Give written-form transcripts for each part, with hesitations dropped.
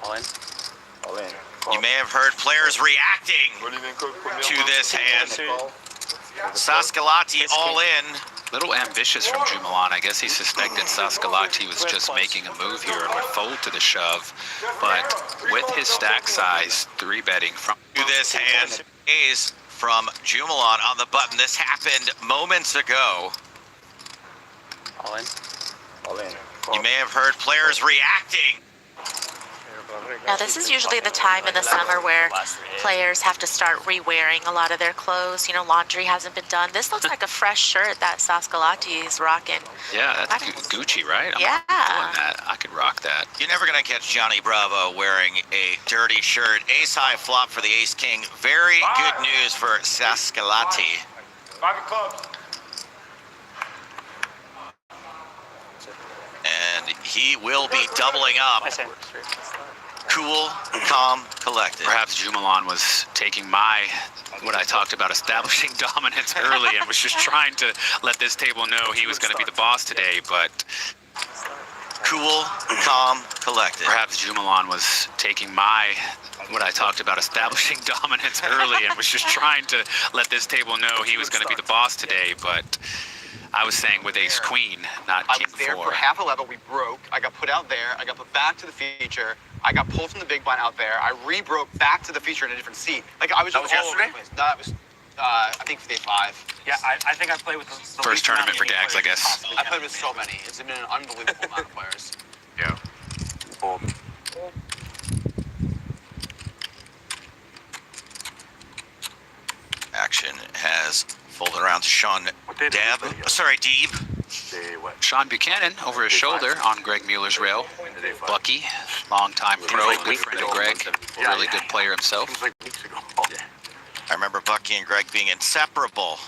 All in. All in. You may have heard players reacting to this hand. Saskalati all in. Little ambitious from Jumalan. I guess he suspected Saskalati was just making a move here and would fold to the shove. But with his stack size, 3-betting from this hand is from Jumalan on the button. This happened moments ago. All in. All in. You may have heard players reacting. Now, this is usually the time in the summer where players have to start re-wearing a lot of their clothes. You know, laundry hasn't been done. This looks like a fresh shirt that Saskalati is rocking. Yeah, that's Gucci, right? I'm Yeah. doing that. I could rock that. You're never going to catch Johnny Bravo wearing a dirty shirt. Ace-high flop for the ace-king. Very good news for Saskalati. 5 of clubs. And he will be doubling up. Cool, calm, collected. Perhaps Jumalan was taking what I talked about, establishing dominance early, and was just trying to let this table know he was going to be the boss today, but cool, calm, collected. perhaps Jumalan was taking what I talked about, establishing dominance early, and was just trying to let this table know he was going to be the boss today, but I was saying with ace queen, not king I was there 4. for half a level. We broke. I got put out there. I got put back to the feature. I got pulled from the big blind out there. I re-broke back to the feature in a different seat. Like I was just all over the place. No, that was, I think for day 5. Yeah, I think I played with the First tournament for Gags, I guess. I played with so many. It's been an unbelievable amount of players. Yeah. Fold. Action has folded around to Sean Deeb. Sean Buchanan over his shoulder on Greg Mueller's rail. Bucky, longtime pro, good friend of Greg, really good player himself. Seems like weeks ago. I remember Bucky and Greg being inseparable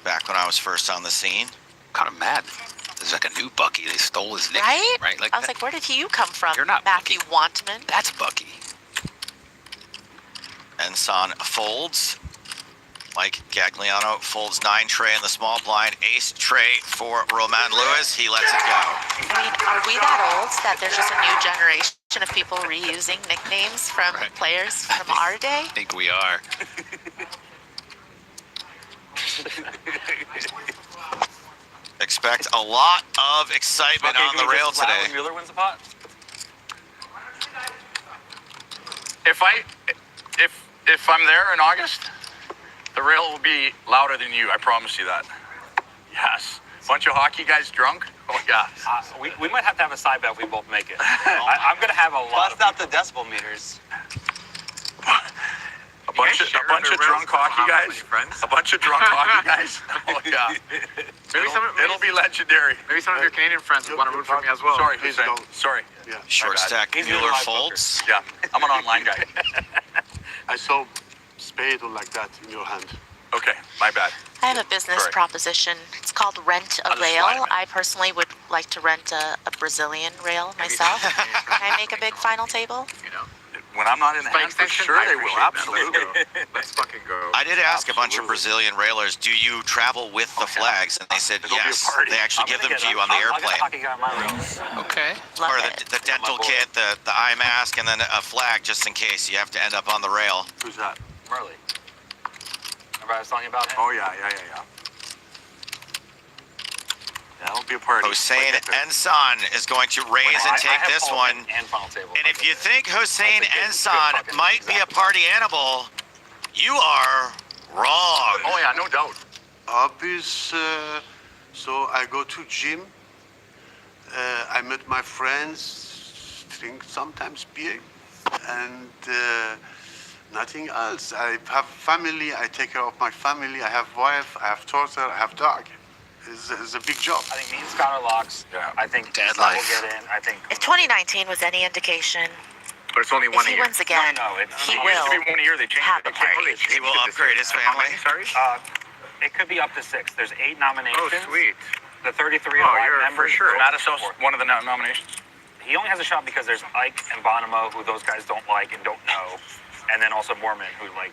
back when I was first on the scene. Kind of mad. There's like a new Bucky. They stole his nickname, right? Like I was like, where did you come from? You're not Matthew Wantman. That's Bucky. Ensign folds. Mike Gagliano folds 9 tray in the small blind. Ace tray for Roman Lewis. He lets it go. I mean, are we that old that there's just a new generation of people reusing nicknames from players from our day? I think we are. Expect a lot of excitement on the rail today. Mueller wins the pot. If I'm there in August, the rail will be louder than you. I promise you that. Yes. Bunch of hockey guys drunk. Oh yeah. We might have to have a side bet if we both make it. I'm going to have a lot Bust out the decibel meters. A bunch of drunk hockey guys. A bunch of drunk hockey guys. Oh yeah. It'll be legendary. Maybe some of your Canadian friends would want to root for me as well. Sorry, Hussein. Sorry. Yeah. Short stack Mueller folds. Yeah. I'm an online guy. I saw spade or like that in your hand. Okay. My bad. I have a business proposition. It's called rent a I'll just rail. slide 'em in. I personally would like to rent a Brazilian rail myself. Can I make a big final table? You know, when I'm not in the hand, for sure they will. Absolutely. Let's fucking go. I did ask a bunch of Brazilian railers, do you travel with the flags? And they said It'll be a yes. party. They actually give them to you on the I'll get a airplane. hockey guy on my rail. Okay. Love Or it. the dental kit, the eye mask, and then a flag just in case you have to end up on the rail. Who's that? Merle. Remember I was telling you about him? Oh yeah. That'll be a party. Hossein Ensan is going to raise and take this one. And final table. And if you think Hossein Ensan might be a party animal, you are wrong. Oh yeah, no doubt. Hobbies, so I go to gym. I met my friends, drink sometimes beer, and nothing else. I have family. I take care of my family. I have wife. I have daughter. I have dog. It's a big job. I think me and Scott are locks. Yeah. I think Dad Scott life. will get in. I think. If 2019 was any indication, But it's only if one a he year. wins again, It he It used to be will. 1 year. They changed have it. a party. He will upgrade his family. Sorry. It could be up to 6. There's 8 nominations. Oh sweet. The 33 Oh, live you're members. for sure. vote Mattisau's for. one of the nominations. He only has a shot because there's Ike and Bonomo, who those guys don't like and don't know, and then also Mormon, who like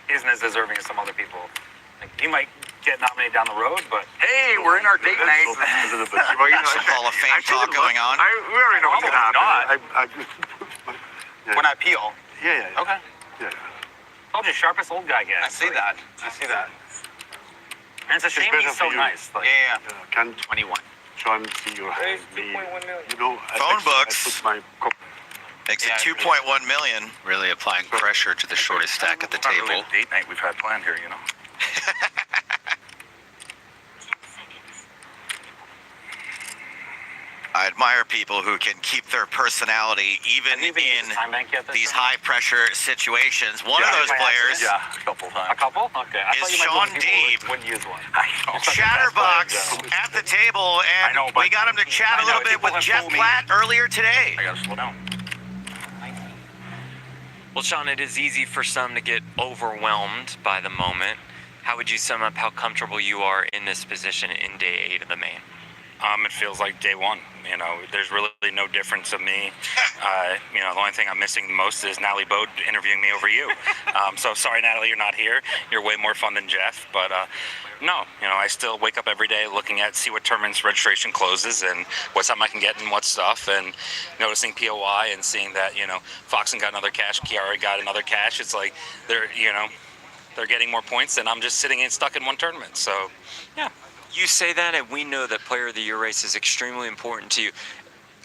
isn't as deserving as some other people. Like, he might get nominated down the road, but Hey, we're in our date night. Some Hall of Fame talk going on. We already know what's gonna happen. I Yeah. when I peel. Yeah. Okay. Yeah. Oh, the sharpest old guy I gets. see that. I see that. And it's a shame better he's so for you. nice. Like, Yeah. Can 21. John see your hand? You know, Phone books. I put my Makes Yeah, it 2.1 million. Really applying pressure to the shortest stack at the Not really table. a date night we've had planned here, you know. I admire people who can keep their personality even Have you even used in the time bank yet this these time? high pressure situations. One of Yeah, those by players, accident. Yeah, a couple times. A couple? Okay. I Is thought you might Sean know people who Deeb. wouldn't use one. I know. Such a fast player in Chatterbox general. at the table, I and know, we but- got him to chat I a know, little bit people with have Jeff told me- Platt earlier today. I gotta slow down. Well, Sean, it is easy for some to get overwhelmed by the moment. How would you sum up how comfortable you are in this position in day 8 of the main? It feels like day one. You know, there's really no difference of me. You know, the only thing I'm missing the most is Natalie Bode interviewing me over you. So sorry, Natalie, you're not here. You're way more fun than Jeff. But no, you know, I still wake up every day looking at, see what tournaments registration closes and what time I can get and what stuff, and noticing POI and seeing that, you know, Foxen got another cash, Chiara got another cash. It's like they're getting more points, and I'm just sitting in stuck in one tournament. So, yeah. You say that, and we know that Player of the Year race is extremely important to you.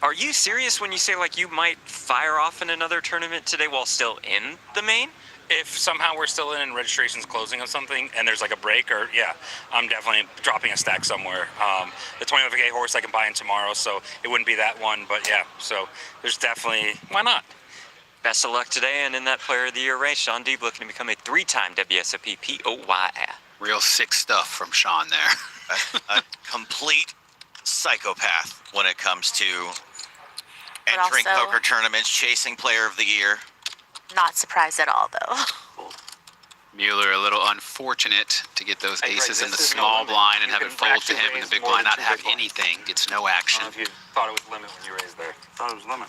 Are you serious when you say, like, you might fire off in another tournament today while still in the main? If somehow we're still in and registration's closing of something and there's like a break, or yeah, I'm definitely dropping a stack somewhere. The 25K horse I can buy in tomorrow, so it wouldn't be that one, but yeah, so there's definitely, why not? Best of luck today, and in that Player of the Year race, Sean Deeb looking to become a 3-time WSOP POY. Real sick stuff from Sean there. A complete psychopath when it comes to But entering also- poker tournaments, chasing Player of the Year. Not surprised at all, though. Mueller a little unfortunate to get those Hey, Greg, aces in the this is no small limit. blind and You have it can fold to actually him and the raise big more blind than not two have big blinds. anything. Gets no I action. don't know if you thought it was limit when you raised there. Thought it was limit.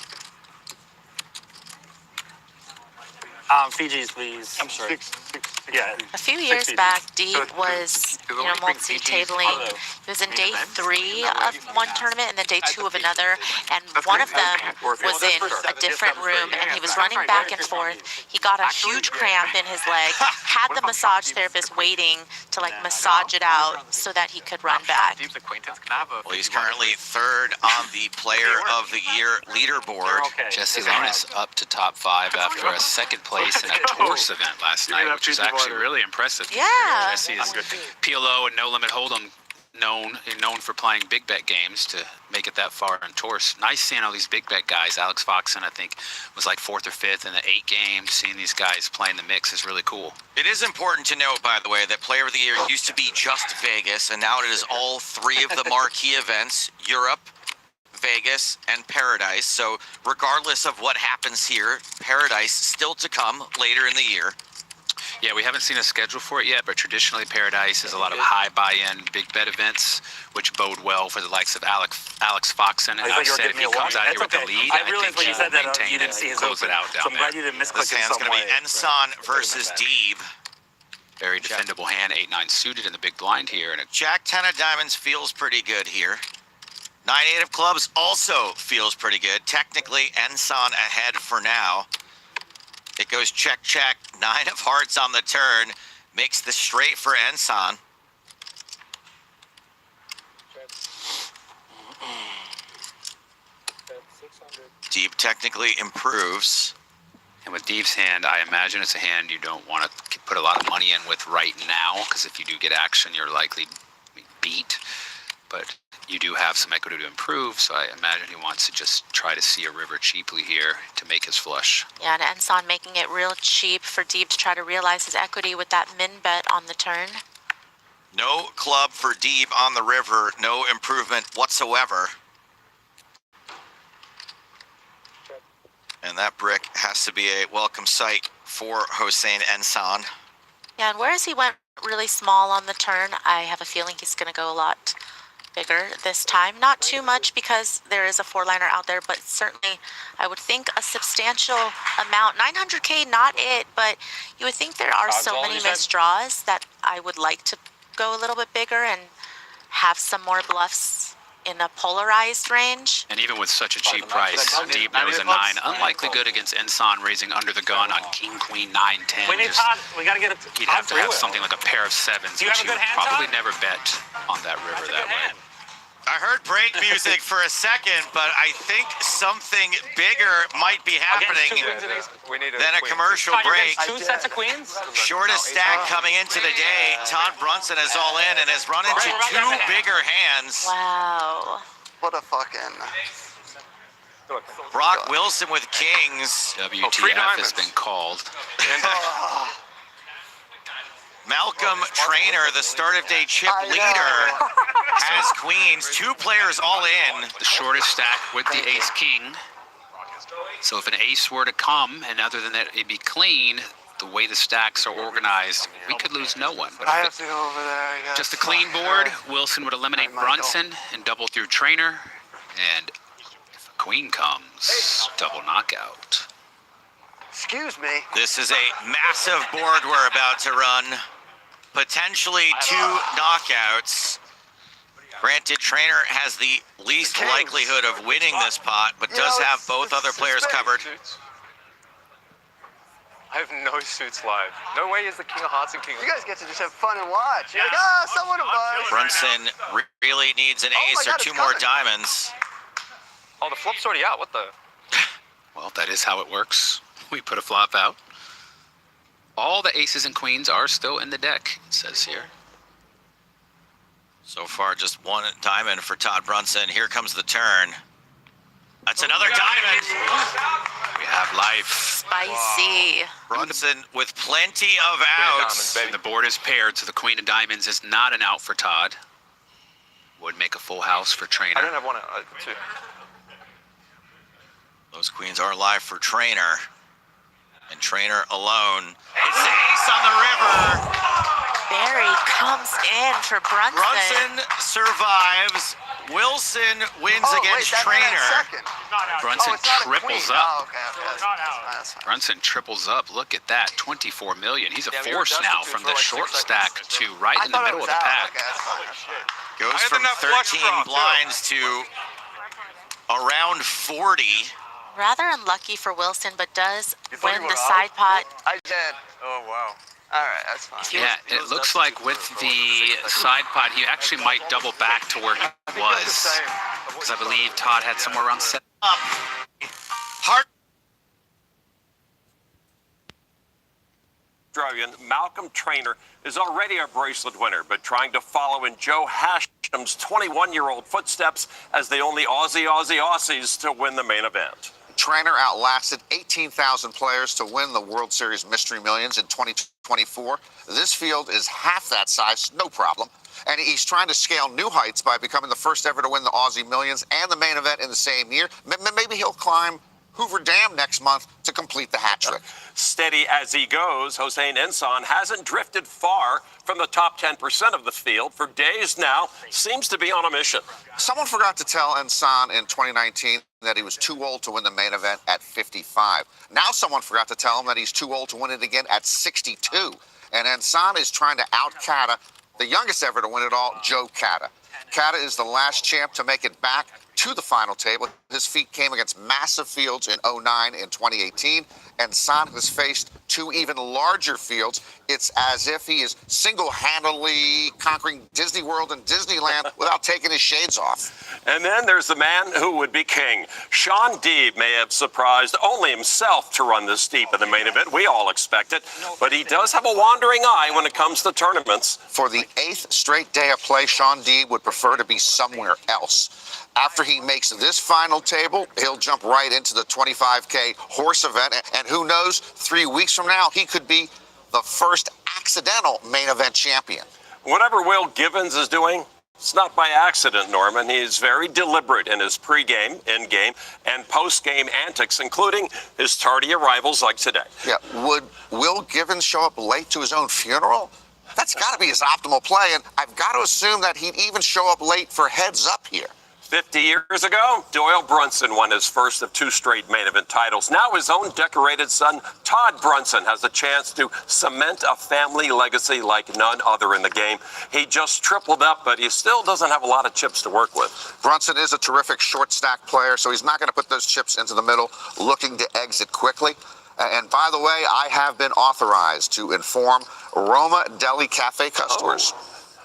Fijis, please. I'm sorry. six. Yeah. A few years back, Deeb was, multi-tabling. He was in day 3 of one tournament and then day 2 of another, and one of them was in a different room, and he was running back and forth. He got a huge cramp in his leg, had the massage therapist waiting to like massage it out so that he could run back. Well, he's currently third on the Player of the Year leaderboard. Okay. Jesse Lone is up to top 5 after a second place in a Torse event last night, which is actually really impressive. Yeah. Jesse is PLO and No Limit Hold'em known for playing big bet games to make it that far in Torse. Nice seeing all these big bet guys. Alex Foxen, I think, was like 4th or 5th in the 8 games. Seeing these guys playing the mix is really cool. It is important to note, by the way, that Player of the Year used to be just Vegas, and now it is all 3 of the marquee events: Europe, Vegas, and Paradise. So regardless of what happens here, Paradise still to come later in the year. Yeah, we haven't seen a schedule for it yet, but traditionally Paradise is a lot of high buy-in big bet events, which bode well for the likes of Alex Foxen. And I thought I've you were said if giving he me a comes look. out here with That's the okay. lead, I I realized think when he you said will that maintain you it didn't see and his close it open. out So down I'm glad there. you didn't misclick This in hand's some going to way. be Ensan versus Deeb. Very defendable hand, 8-9 suited in the big blind here. And Jack 10 of diamonds feels pretty good here. 9-8 of clubs also feels pretty good. Technically, Ensan ahead for now. It goes check, check. 9 of hearts on the turn. Makes the straight for Ensan. Deeb technically improves. And with Deeb's hand, I imagine it's a hand you don't want to put a lot of money in with right now, because if you do get action, you're likely beat. But you do have some equity to improve, so I imagine he wants to just try to see a river cheaply here to make his flush. Yeah, and Ensan making it real cheap for Deeb to try to realize his equity with that min bet on the turn. No club for Deeb on the river. No improvement whatsoever. And that brick has to be a welcome sight for Hossein Ensan. Yeah, and whereas he went really small on the turn, I have a feeling he's going to go a lot bigger this time. Not too much because there is a 4-liner out there, but certainly I would think a substantial amount. 900K, not it, but you would think there are so many missed draws that I would like to go a little bit bigger and have some more bluffs in a polarized range. And even with such a cheap price, deep knows a 9. Unlikely good against Ensign raising under the gun on King, Queen, 9, 10. We need Just- Todd. We got to get it. He'd have to have something like a pair of 7s, Do you which have a he good would hand, probably Todd? never bet on that river that way. I heard break music for a second, but I think something bigger might be happening than a commercial Todd, you're break. against 2 sets of queens? Shortest stack coming into the day. Todd Brunson is all in and has run into 2 bigger hands. Wow. What a fucking. Brock Wilson with kings. WTF has been called. Malcolm Trainer, the start of day chip leader, has queens. 2 players all in. The shortest stack with the ace-king. So if an ace were to come, and other than that it'd be clean, the way the stacks are organized, we could lose no one. But I if have to go over there. I guess. just a clean board, Wilson would eliminate Brunson and double through Trainer. And if a queen comes, double knockout. Excuse me. This is a massive board we're about to run. Potentially 2 knockouts. Granted, Trainer has the least likelihood of winning this pot, but does have both other players covered. I have no suits live. No way is the King of Hearts and King of You guys get to just have fun and watch. You're like, someone to buy. Brunson really needs an ace or 2 more diamonds. Oh, the flop's already out. What the? Well, that is how it works. We put a flop out. All the aces and queens are still in the deck, it says here. So far, just 1 diamond for Todd Brunson. Here comes the turn. That's another diamond. We have life. Spicy. Brunson with plenty of outs. And the board is paired, so the queen of diamonds is not an out for Todd. Would make a full house for I Trainer. don't have one. 2. Those queens are live for Trainer. And Trainer alone. It's the ace on the river. Barry comes in for Brunson. Brunson survives. Wilson wins against Trainer. Brunson triples up. That's fine. Brunson triples up. Look at that, 24 million. He's a force now from the short stack to right in the middle of the pack. Goes from 13 blinds to around 40. Rather unlucky for Wilson, but does win the side pot. I did. Oh, wow. All right, that's fine. Yeah, it looks like with the side pot, he actually might double back to where he was. Because I believe Todd had somewhere around 7. Up. Hard. Australian Malcolm Trainer is already a bracelet winner, but trying to follow in Joe Hasham's 21-year-old footsteps as the only Aussies to win the main event. Trainer outlasted 18,000 players to win the World Series Mystery Millions in 2024. This field is half that size, no problem. And he's trying to scale new heights by becoming the first ever to win the Aussie Millions and the main event in the same year. Maybe he'll climb Hoover Dam next month to complete the hat trick. Steady as he goes, Hossein Ensan hasn't drifted far from the top 10% of the field for days now. Seems to be on a mission. Someone forgot to tell Ensan in 2019 that he was too old to win the main event at 55. Now someone forgot to tell him that he's too old to win it again at 62. And Ensan is trying to out Kata, the youngest ever to win it all, Joe Kata. Kata is the last champ to make it back to the final table. His feat came against massive fields in 09 and 2018, and San has faced 2 even larger fields. It's as if he is single-handedly conquering Disney World and Disneyland without taking his shades off. And then there's the man who would be king. Sean Deeb may have surprised only himself to run this deep in the main event. We all expect it, but he does have a wandering eye when it comes to tournaments. For the 8th straight day of play, Sean Deeb would prefer to be somewhere else. After he makes this final table, he'll jump right into the 25K horse event. And who knows, 3 weeks from now, he could be the first accidental main event champion. Whatever Will Givens is doing, it's not by accident, Norman. He is very deliberate in his pregame, in-game, and post-game antics, including his tardy arrivals like today. Yeah, would Will Givens show up late to his own funeral? That's got to be his optimal play, and I've got to assume that he'd even show up late for heads up here. 50 years ago, Doyle Brunson won his first of 2 straight main event titles. Now his own decorated son, Todd Brunson, has a chance to cement a family legacy like none other in the game. He just tripled up, but he still doesn't have a lot of chips to work with. Brunson is a terrific short stack player, so he's not going to put those chips into the middle looking to exit quickly. And by the way, I have been authorized to inform Roma Deli Cafe customers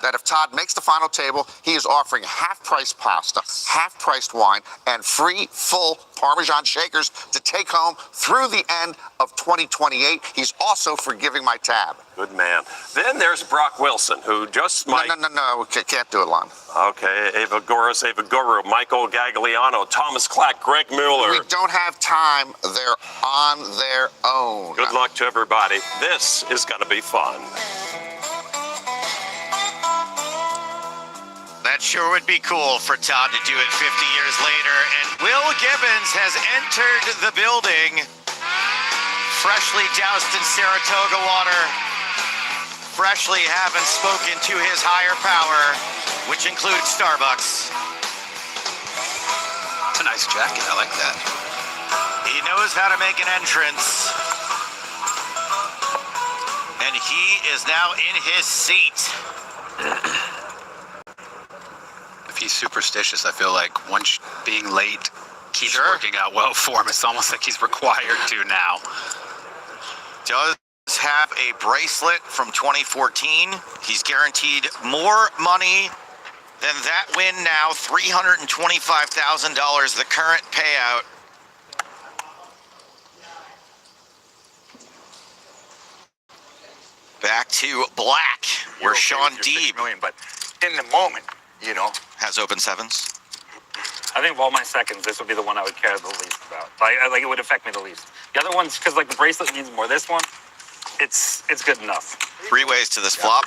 that if Todd makes the final table, he is offering half-price pasta, half-priced wine, and free full Parmesan shakers to take home through the end of 2028. He's also forgiving my tab. Good man. Then there's Brock Wilson, who just might... No, can't do it, Lon. Okay, Eva Guru, Michael Gagliano, Thomas Clack, Greg Mueller. We don't have time. They're on their own. Good luck to everybody. This is going to be fun. That sure would be cool for Todd to do it 50 years later. And Will Gibbons has entered the building, freshly doused in Saratoga water, freshly having spoken to his higher power, which includes Starbucks. It's a nice jacket. I like that. He knows how to make an entrance. And he is now in his seat. If he's superstitious, I feel like once being late keeps working out well for him. It's almost like he's required to now. Does have a bracelet from 2014. He's guaranteed more money than that win now, $325,000, the current payout. Back to black, where Sean Deeb but in the moment, has open sevens. I think of all my seconds, this would be the one I would care the least about. Like it would affect me the least. The other ones, because like the bracelet means more. This one, it's good enough. 3 ways to this flop.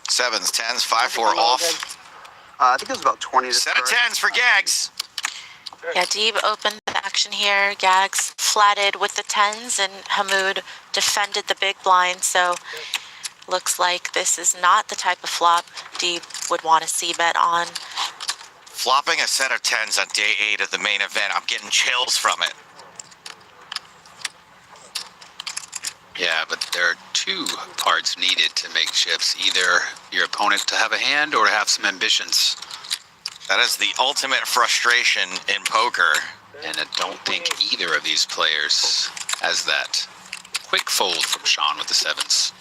Sevens, tens, 5-4 off. I think it was about 20 to Set of tens for Gags. Yeah, Deeb opened the action here. Gags flatted with the tens, and Hamoud defended the big blind. So looks like this is not the type of flop Deeb would want to see bet on. Flopping a set of tens on day 8 of the main event. I'm getting chills from it. Yeah, but there are 2 parts needed to make chips. Either your opponent to have a hand or to have some ambitions. That is the ultimate frustration in poker. And I don't think either of these players has that. Quick fold from Sean with the sevens.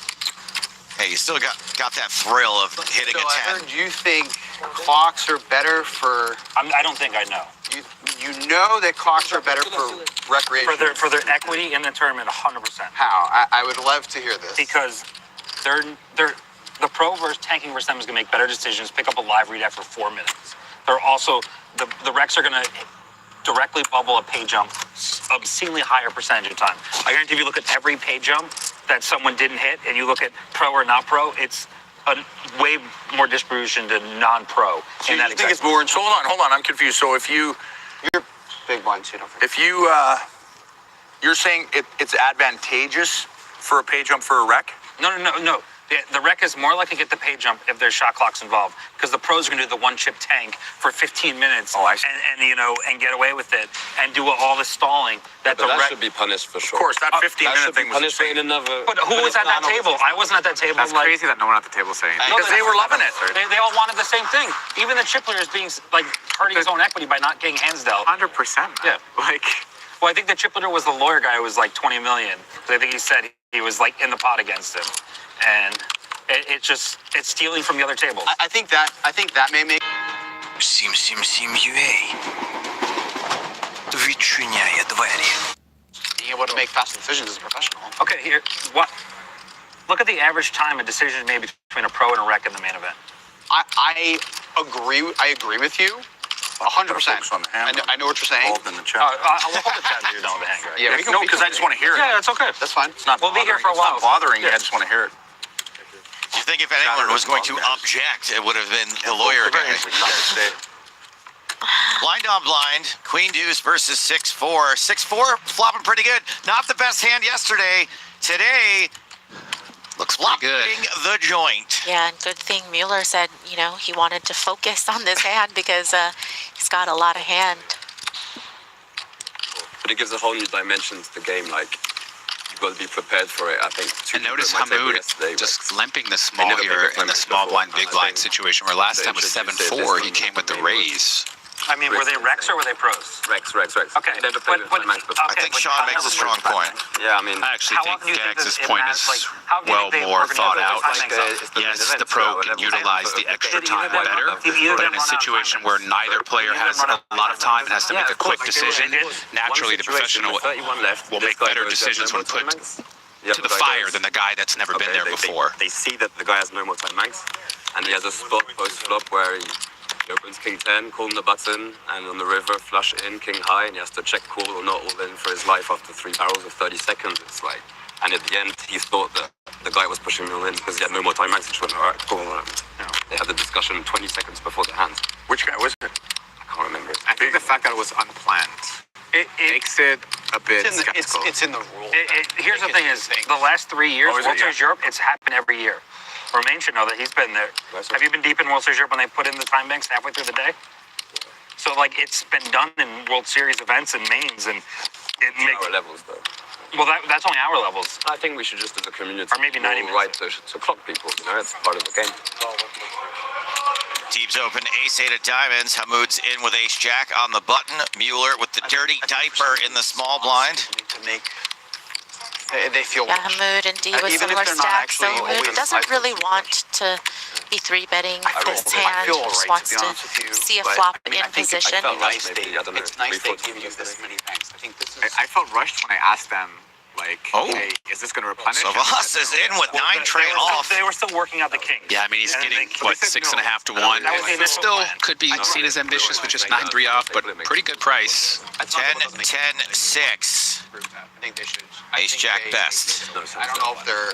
Hey, you still got that thrill of hitting a 10. I heard you think clocks are better for... I don't think I know. You know that clocks are better for recreation. For their equity in the tournament, 100%. How? I would love to hear this. Because the pro versus tanking versus them is going to make better decisions, pick up a live read after 4 minutes. They're also, the Recs are going to directly bubble a pay jump obscenely higher percentage of time. I guarantee if you look at every pay jump that someone didn't hit and you look at pro or not pro, it's a way more distribution to non-pro. So you think it's more... So hold on, I'm confused. So if you... You're big one, too, don't forget. If you... you're saying it's advantageous for a pay jump for a rec? No. The rec is more likely to get the pay jump if there's shot clocks involved, because the pros are going to do the one chip tank for 15 minutes and get away with it and do all the stalling that the rec should be punished for sure. Of course, that 15-minute thing was punished in another. But who was at that table? I wasn't at that table. That's crazy that no one at the table saying No, because they were loving it. They all wanted the same thing. Even the chip player is being like hurting his own equity by not getting hands dealt. 100%. Yeah. Well, I think the chip leader was the lawyer guy who was like 20 million. I think he said he was like in the pot against him, and it's stealing from the other tables. I think that may make... Being able to make fast decisions as a professional. Okay, here, look at the average time a decision is made between a pro and a rec in the main event. I agree with you. 100%. I know what you're saying. In the chat. I'll hold the chat until you're done with the hang, right? Yeah, No, because I just want to hear it. Yeah, that's okay. That's fine. It's not We'll be here for a while. It's not bothering you. I just want to hear it. You think if anyone was going to object, it would have been the lawyer guy. Blind on blind, queen deuce versus 6-4. 6-4 flopping pretty good. Not the best hand yesterday. Today, Looks pretty good. Flopping the joint. Yeah, and good thing Mueller said, you know, he wanted to focus on this hand because he's got a lot of hand. But it gives a whole new dimension to the game. Like, you've got to be prepared for it. I think. And notice Hamoud just limping the small here in the small blind, big blind situation where last time was 7-4, he came with the raise. I mean, were they Rex or were they pros? Rex. Okay. Never played with max before. I think Sean makes a strong point. Yeah, I mean, I actually think Gags' it point has, is like, how do you well think they more organize thought it? out. It's the Yes, main the event, pro so can whatever. utilize the extra Did time either of them- better, did either of but in them a run out of situation time? where neither player Did either has run a out of lot of time and has to Yeah, make a of course, quick like they were- decision, they did. naturally the professional will make better decisions when put to the fire than the guy that's never been there before. They see that the guy has no more time max, and he has a spot post flop where he opens king 10, calling the button, and on the river flush in king high, and he has to check call or not all in for his life after 3 barrels of 30 seconds. It's like, and at the end he thought that the guy was pushing me all in because he had no more time max. He just went, all right, cool. They had the discussion 20 seconds before the hand. Which guy was it? I can't remember. I think the fact that it was unplanned makes it a bit skeptical. It's in the rule. Here's the thing is, the last 3 years, Oh, is it? World Series Europe, it's happened every year. Romain should know that he's been there. Have you been deep in World Series Europe when they put in the time banks halfway through the day? So, like, it's been done in World Series events and mains, and it makes... Our levels, though. Well, that's only our levels. I think we should just, as a community, Or maybe 90 minutes. right to clock people. You know, it's part of the game. Teams open ace-8 of diamonds. Hamoud's in with ace-jack on the button. Mueller with the dirty diaper in the small blind. To make they feel Yeah, Hamoud and D with even if similar they're not stacks, so actually Hamoud always doesn't really 5%. want to be 3-betting this hand. feel He just alright, wants to be to honest with you, see a but, flop I mean, in I think position. I felt nice Maybe, they, I don't know, it's nice they 3-4 give you this many banks. I think this is. I felt rushed when I asked them, like, Oh. hey, is this going to replenish? Savas is in with 9 trail off. They were still working out the kings. Yeah, I mean, he's And getting, they- what, they said 6.5 to no. 1. That was the It initial still plan. could be seen as ambitious with just 9-3 off, but pretty good price. 10-10-6. I think they should. Ace-jack best. I don't know if they're.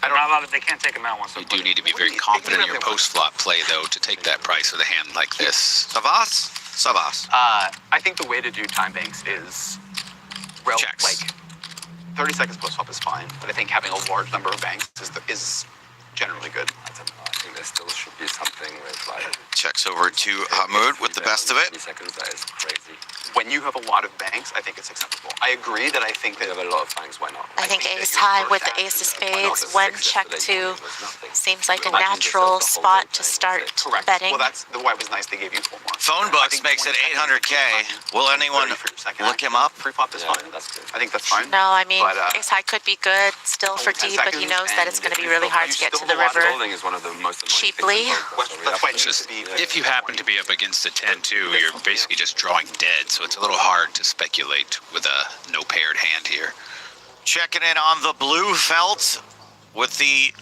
They're not allowed to, they can't take them out once You they're do need to be very confident in your post-flop play, though, to take that price with a hand like this. Savas? Savas. I think the way to do time banks is, Checks. like, 30 seconds post flop is fine, but I think having a large number of banks is generally good. I don't know. I think there still should be something with like. Checks over to Hamoud with the best of it. 20 seconds, that is crazy. When you have a lot of banks, I think it's acceptable. I agree that I think They that have a lot of banks. Why not? I think think that ace your high first with the action ace of is Why not? spades The when six check yesterday two was nothing. seems like a Imagine natural yourself the whole spot game to playing start six. correct. betting. Well, that's why it was nice they gave you 4 more. Phone I books think makes it 20 seconds 800K. is fine. Will anyone 30 for your second look action. him up? Pre-flop is Yeah, fine. that's good. I think that's fine. No, I mean, But, ace high could be good still for 10 D, but he seconds knows that it's and going to be if really you hard to still get to have the a lot of river. Folding is one of the most annoying cheaply. things in poker. That's why it It's needs just, to be. if you happen to be up against a 10-2, you're basically just drawing dead, so it's a little hard to speculate with a no paired hand here. Checking in on the blue felt with the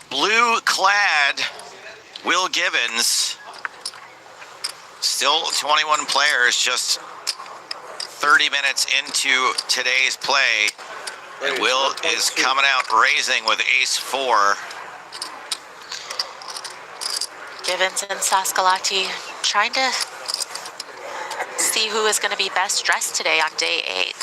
blue-clad Will Gibbons. Still 21 players, just 30 minutes into today's play. And Will is coming out raising with ace-4. Gibbons and Saskalati trying to see who is going to be best dressed today on day 8.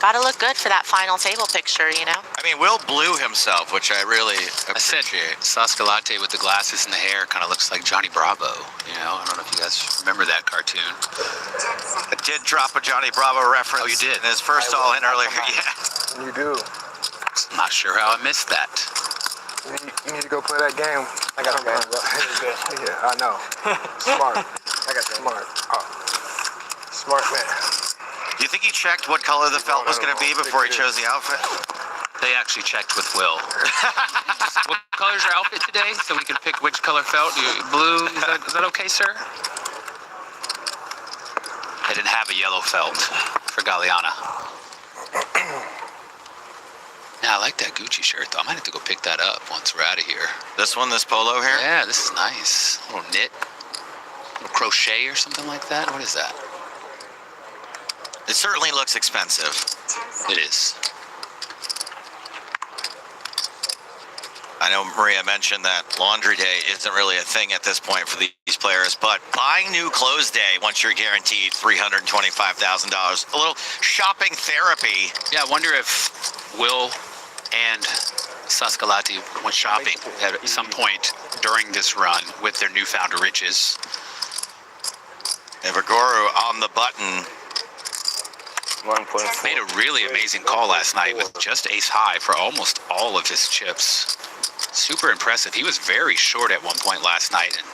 Got to look good for that final table picture, you know? I mean, Will blew himself, which I really I said appreciate. Saskalate with the glasses and the hair kind of looks like Johnny Bravo. You know, I don't know if you guys remember that cartoon. I did drop a Johnny Bravo reference. Oh, you did? In his first all-in earlier. Yeah. You do. I'm not sure how I missed that. You need to go play that game. I got man. Yeah, I know. Smart. I got smart. Oh. Smart man. Do you think he checked what color the felt was going to be before he chose the outfit? They actually checked with Will. What color's your outfit today? So we can pick which color felt. Blue, is that okay, sir? They didn't have a yellow felt for Galeana. Yeah, I like that Gucci shirt, though. I might have to go pick that up once we're out of here. This one, this polo here? Yeah, this is nice. A little knit. A little crochet or something like that. What is that? It certainly looks expensive. It is. I know Maria mentioned that laundry day isn't really a thing at this point for these players, but buying new clothes day once you're guaranteed $325,000. A little shopping therapy. Yeah, I wonder if Will and Saskalati went shopping at some point during this run with their newfound riches. Evagoro on the button. 1.4. Made a really amazing call last night with just ace high for almost all of his chips. Super impressive. He was very short at one point last night and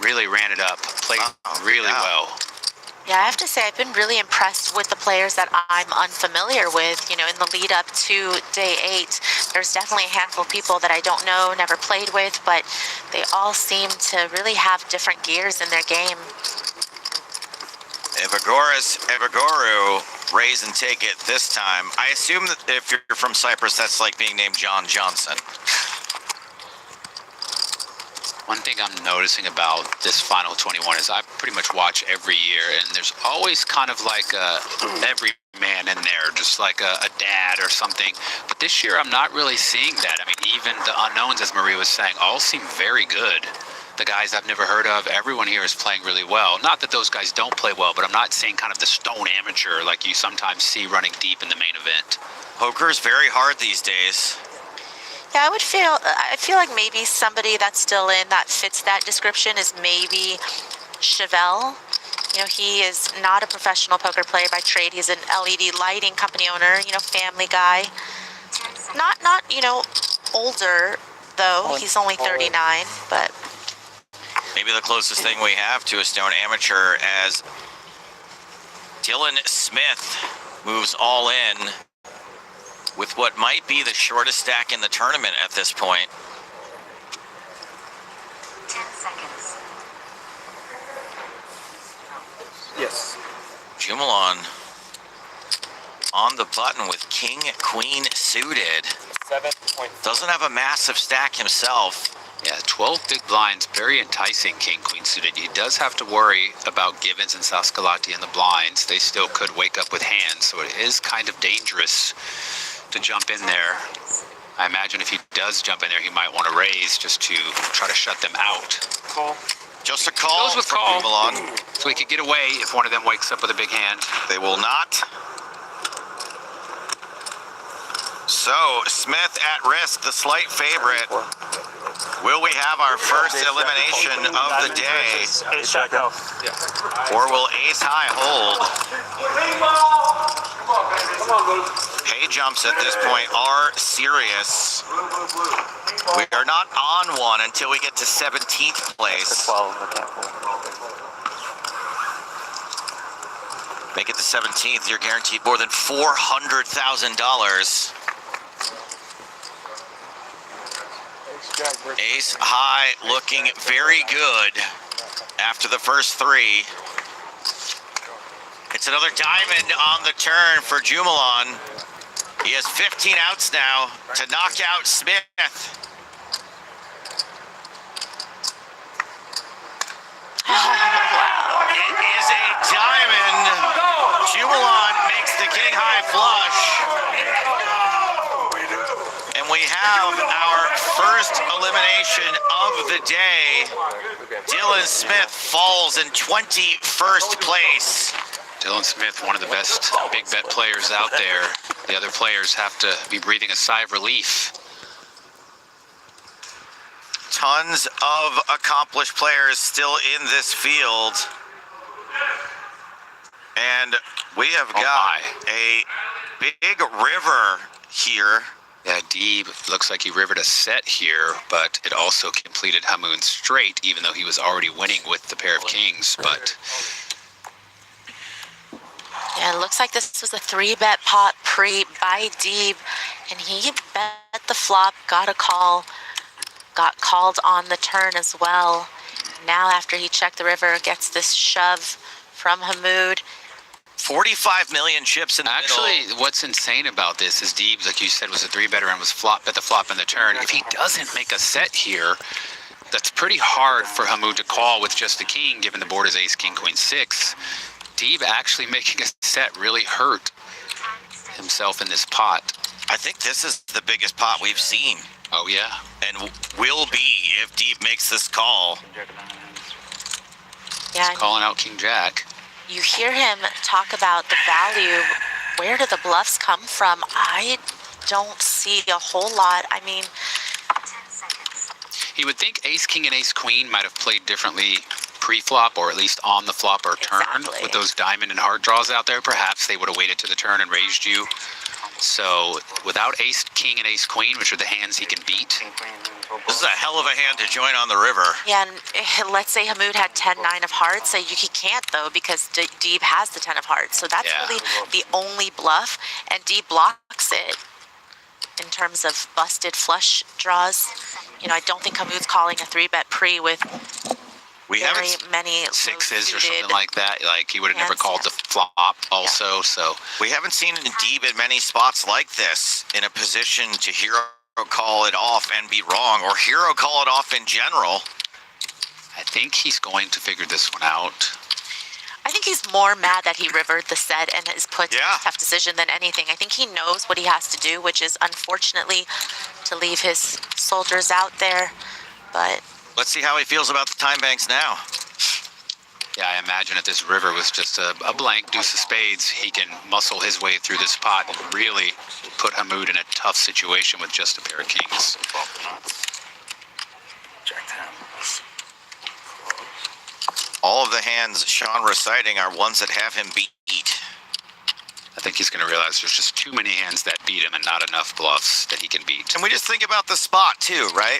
really ran it up. Played really well. Yeah, I have to say I've been really impressed with the players that I'm unfamiliar with. You know, in the lead up to day 8, there's definitely a handful of people that I don't know, never played with, but they all seem to really have different gears in their game. Evagoro raise and take it this time. I assume that if you're from Cyprus, that's like being named John Johnson. One thing I'm noticing about this final 21 is I pretty much watch every year, and there's always kind of like every man in there, just like a dad or something. But this year, I'm not really seeing that. I mean, even the unknowns, as Marie was saying, all seem very good. The guys I've never heard of, everyone here is playing really well. Not that those guys don't play well, but I'm not seeing kind of the stone amateur like you sometimes see running deep in the main event. Poker is very hard these days. Yeah, I feel like maybe somebody that's still in that fits that description is maybe Chevelle. You know, he is not a professional poker player by trade. He's an LED lighting company owner, you know, family guy. Not, you know, older though. He's only 39, but Maybe the closest thing we have to a stone amateur as Dylan Smith moves all in with what might be the shortest stack in the tournament at this point. 10 seconds. Yes. Jumalon on the button with king, queen suited. 7.5. Doesn't have a massive stack himself. Yeah, 12 big blinds, very enticing king, queen suited. He does have to worry about Gibbons and Saskalati in the blinds. They still could wake up with hands, so it is kind of dangerous to jump in there. I imagine if he does jump in there, he might want to raise just to try to shut them out. Call. Just a call Goes with from call. Jumalon. So he could get away if one of them wakes up with a big hand. They will not. So, Smith at risk, the slight favorite. Will we have our first elimination of the day? Ace jack off. Or will ace high hold? Pay jumps at this point are serious. We are not on one until we get to 17th place. 12. I can't pull. Make it to 17th, you're guaranteed more than $400,000. Ace high looking very good after the first 3. It's another diamond on the turn for Jumalon. He has 15 outs now to knock out Smith. It is a diamond. Jumalon makes the king high flush. And we have our first elimination of the day. Dylan Smith falls in 21st place. Dylan Smith, one of the best big bet players out there. The other players have to be breathing a sigh of relief. Tons of accomplished players still in this field. And we have got a big river here. Yeah, Deeb looks like he rivered a set here, but it also completed Hamoon straight, even though he was already winning with the pair of kings. But yeah, it looks like this was a 3-bet pot pre by Deeb, and he bet the flop, got a call, got called on the turn as well. Now after he checked the river, gets this shove from Hamoud. 45 million chips in the actually, middle. what's insane about this is Deeb, like you said, was a 3-better and was bet the flop in the turn. If he doesn't make a set here, that's pretty hard for Hamoud to call with just the king, given the board is ace, king, queen, 6. Deeb actually making a set really hurt himself in this pot. I think this is the biggest pot we've seen. Oh, yeah. And will be if Deeb makes this call. Yeah, He's calling out king jack. you hear him talk about the value. Where do the bluffs come from? I don't see a whole lot. I mean, 10 seconds. He would think ace king and ace queen might have played differently pre-flop, or at least on the flop or turn. Exactly. With those diamond and heart draws out there. Perhaps they would have waited to the turn and raised you. So without ace king and ace queen, which are the hands he can beat, This is a hell of a hand to join on the river. yeah, and let's say Hamoud had 10-9 of hearts. So he can't, though, because Deeb has the 10 of hearts. So that's Yeah. really the only bluff, and Deeb blocks it in terms of busted flush draws. You know, I don't think Hamoud's calling a 3-bet pre with We very haven't many sixes or low-suited something like that. Like he would have never hands, called yeah. the flop also. So we haven't seen Deeb in many spots like this in a position to hero call it off and be wrong, or hero call it off in general. I think he's going to figure this one out. I think he's more mad that he rivered the set and has put Yeah. a tough decision than anything. I think he knows what he has to do, which is unfortunately to leave his soldiers out there. But Let's see how he feels about the time banks now. Yeah, I imagine if this river was just a blank deuce of spades, he can muscle his way through this pot and really put Hamoud in a tough situation with just a pair of kings. Jack 10. All of the hands Sean reciting are ones that have him beat. I think he's going to realize there's just too many hands that beat him and not enough bluffs that he can beat. And we just think about the spot too, right?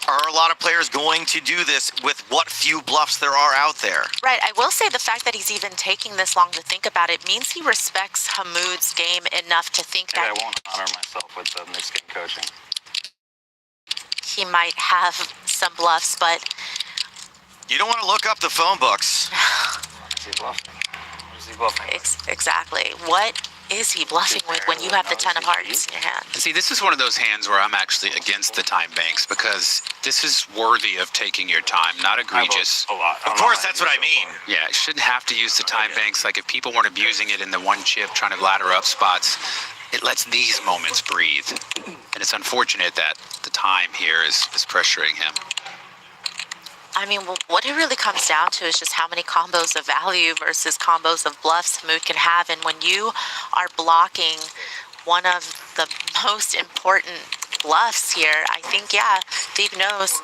Are a lot of players going to do this with what few bluffs there are out there? right, I will say the fact that he's even taking this long to think about it means he respects Hamoud's game enough to think Maybe I that won't honor myself with the mixed game coaching. he might have some bluffs, but You don't want to look up the phone books. Is he bluffing? What is he bluffing? exactly. What is he bluffing with when you have the 10 of hearts in your hand? And see, this is one of those hands where I'm actually against the time banks because this is worthy of taking your time, not egregious. A lot. Of course, that's what I mean. Yeah, it shouldn't have to use the time banks. Like if people weren't abusing it in the one chip, trying to ladder up spots, it lets these moments breathe. And it's unfortunate that the time here is pressuring him. I mean, what it really comes down to is just how many combos of value versus combos of bluffs Hamoud can have. And when you are blocking one of the most important bluffs here, I think, yeah, Deeb knows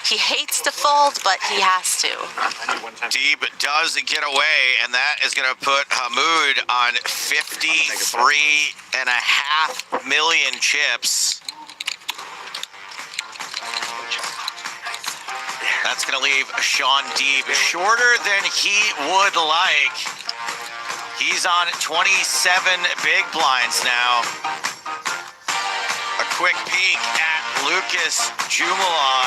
he hates to fold, but he has to. Deeb does get away, and that is going to put Hamoud on 53.5 million chips. That's going to leave Sean Deeb shorter than he would like. He's on 27 big blinds now. A quick peek at Lucas Jumelon.